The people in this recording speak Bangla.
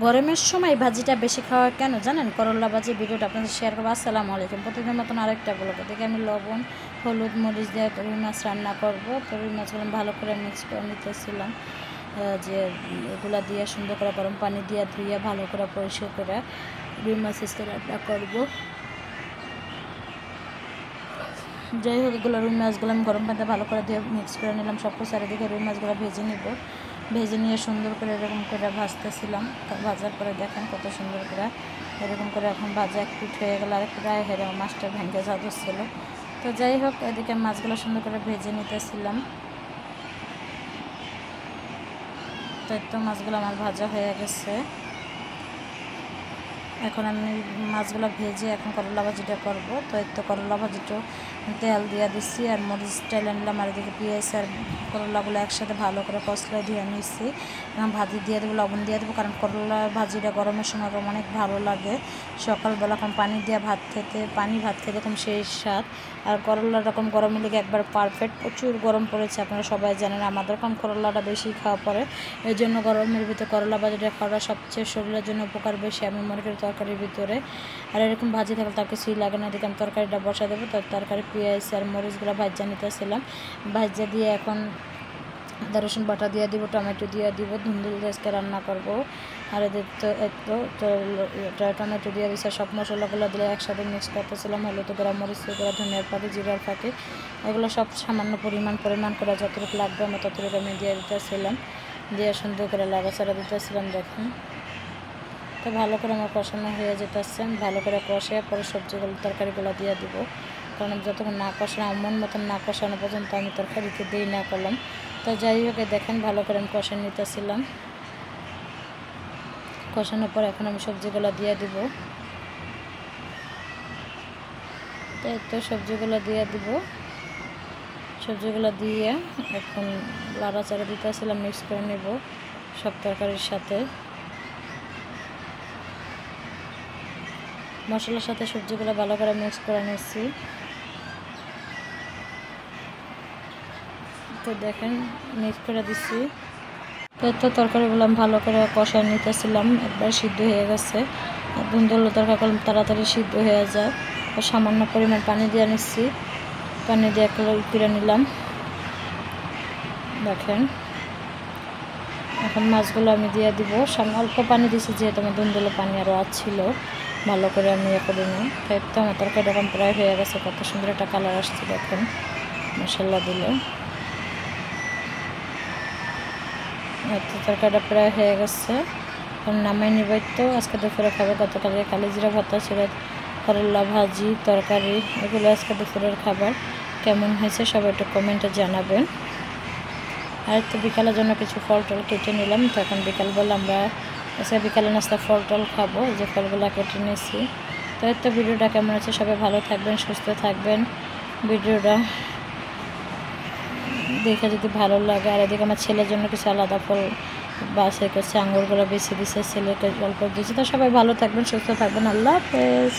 গরমের সময় ভাজিটা বেশি খাওয়া কেন জানেন? করলা ভাজি ভিডিওটা আপনাদের শেয়ার করবো। আসসালামু আলাইকুম। প্রতিদিনের মতন আরেকটা ব্লগে দেখে আমি লবণ হলুদ মরিচ দিয়ে রুই মাছ রান্না করব। তো রুই মাছগুলো ভালো করে মিক্স করে নিতেছিলাম, যে এগুলা দিয়ে সুন্দর করে গরম পানি দিয়ে ধুয়ে ভালো করে পরিষ্কার করে রুই মাছ রান্না করবো। যাই হোক, এগুলো রুই মাছগুলো আমি গরম পানিতে ভালো করে দিয়ে মিক্স করে নিলাম। সব কিছু চারিদিকে রুই মাছগুলো ভেজে নিব। ভেজে নিয়ে সুন্দর করে এরকম করে ভাজতেছিলাম। ভাজার পরে দেখেন কত সুন্দর করে এরকম করে এখন ভাজা এক পিঠ হয়ে গেল, আরেক পিঠ হেরে মাছটা ভেঙে যাচ্ছিল। তো যাই হোক, এদিকে মাছগুলো সুন্দর করে ভেজে নিতেছিলাম। তো মাছগুলো আমার ভাজা হয়ে গেছে। এখন আমি মাছগুলো ভেজে এখন করলা ভাজিটা করবো। তো করলা ভাজিটা তেল দিয়ে দিচ্ছি আর মরিচ তেল নিলাম, আর এদিকে পেঁয়াজ আর করলাগুলো একসাথে ভালো করে কষলে দিয়ে নিচ্ছি। এখন ভাজি দিয়ে দেবো, লবণ দিয়ে দেবো, কারণ করলা ভাজিটা গরমের সময় অনেক ভালো লাগে। সকালবেলা এখন পানি দিয়ে ভাত খেতে এরকম সেই স্বাদ। আর করলা রকম গরমের লেগে একবার পারফেক্ট। প্রচুর গরম পড়েছে, আপনারা সবাই জানেন। আমাদের কম করলাটা বেশি খাওয়া পড়ে, এই জন্য গরমের ভিতরে করলা ভাজিটা খাওয়াটা সবচেয়ে শরীরের জন্য উপকার বেশি আমি মনে করি তরকারির ভিতরে। আর এরকম ভাজি থাকলে তার কিছুই লাগে না। এদিকে আমি তরকারিটা বসা দেবো। তো তরকারি পেঁয়াজ আর মরিচগুলো ভাজা নিতেছিলাম। ভাজা দিয়ে এখন আদা রসুন বাটা দিয়ে দিব, টমেটো দিয়ে দিব, ধুন্দুল আজকে রান্না করব। আর এদের তো টমেটো দিয়ে দিচ্ছে, সব মশলাগুলো দিলে একসাথে মিক্স করতেছিলাম। হলুদ গুঁড়া, মরিচ গুঁড়া, ধনিয়ার পাখি, জিরার পাখি, এগুলো সব সামান্য পরিমাণ করে যতটুকু লাগবে আমি ততটুকু আমি দিয়ে দিতেছিলাম। দিয়ে সুন্দর করে লাড়াচাড়া দিতেছিলাম। দেখুন তো ভালো করে আমার কষানো হয়ে যেতেছে। ভালো করে কষে পরে সবজিগুলো তরকারিগুলো দিয়ে দিব, কারণ আমি যতক্ষণ না কষানো মন মতন না কষানো পর্যন্ত আমি তরকারিতে দিই না করলাম। তো যাই হোক, দেখেন ভালো করে আমি কষে নিতেছিলাম। কষানোর পর এখন আমি সবজিগুলো দিয়ে দিব। তো সবজিগুলো দিয়ে এখন লাড়াচাড়া দিতেছিলাম, মিক্স করে নেব সব তরকারির সাথে। মশলার সাথে সবজিগুলো ভালো করে মিক্স করে নিচ্ছি। তো দেখেন মিক্স করে দিচ্ছি। তো তরকারিগুলো আমি ভালো করে কষায় নিতেছিলাম, একবার সিদ্ধ হয়ে গেছে। আর ধুন্দুল তরকারি করলাম তাড়াতাড়ি সিদ্ধ হয়ে যায়। সামান্য পরিমাণ পানি দিয়ে নিচ্ছি, পানি দিয়ে করে নিলাম। দেখেন এখন মাছগুলো আমি দিয়ে দিব। অল্প পানি দিচ্ছি, যেহেতু আমার ধুন্দুলে পানি আরও ছিল, ভালো করে আমি করে নিই। তাই তো আমার তরকারিটা এখন প্রায় হয়ে গেছে। কত সুন্দর একটা কালার আসছে দেখেন মশলা দিলে। তরকারিটা প্রায় হয়ে গেছে, এখন নামাই নিবই। তো আজকে দুপুরে খাবে। গতকালকে কালিজিরা ভর্তা ছিল, করলা ভাজি, তরকারি, এগুলো আজকে দুপুরের খাবার। কেমন হয়েছে সবাই একটু কমেন্টে জানাবেন। আর তো বিকালের জন্য কিছু ফল টল কেটে নিলাম। তো এখন বিকালবেলা আমরা আজকে বিকালে নাস্তা ফল টল খাবো, যে ফলগুলো কেটে নিয়েছি। তো ভিডিওটা কেমন হচ্ছে সবাই ভালো থাকবেন, সুস্থ থাকবেন। ভিডিওটা দেখে যদি ভালো লাগে। আর এদিকে আমার ছেলের জন্য কিছু আলাদা ফল বাছাই করছে, আঙুরগুলো বেছে দিচ্ছে, ছেলেকে অল্প দিয়েছে। তো সবাই ভালো থাকবেন, সুস্থ থাকবেন। আল্লাহ হাফেজ।